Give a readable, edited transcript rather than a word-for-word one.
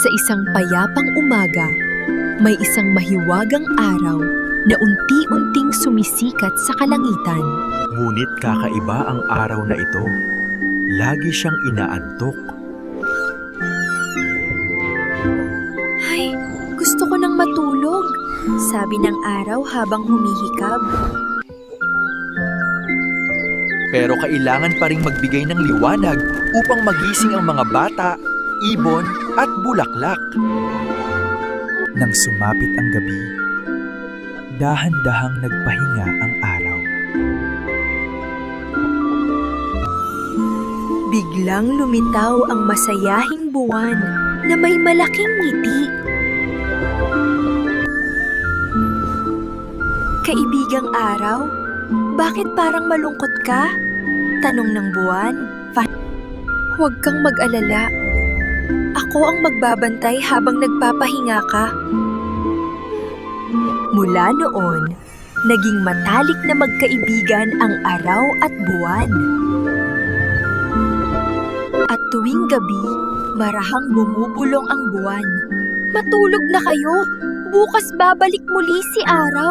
Sa isang payapang umaga, may isang mahiwagang araw na unti-unting sumisikat sa kalangitan. Ngunit kakaiba ang araw na ito. Lagi siyang inaantok. Ay, gusto ko nang matulog, sabi ng araw habang humihikab. Pero kailangan pa ring magbigay ng liwanag upang magising ang mga bata, ibon at bulaklak. Nang sumapit ang gabi, dahan-dahang nagpahinga ang araw. Biglang lumitaw ang masayahing buwan na may malaking ngiti. Kaibigang araw, bakit parang malungkot ka? Tanong ng buwan. Huwag kang mag-alala. Ako ang magbabantay habang nagpapahinga ka. Mula noon, naging matalik na magkaibigan ang araw at buwan. At tuwing gabi, marahang bumubulong ang buwan. Matulog na kayo! Bukas babalik muli si araw!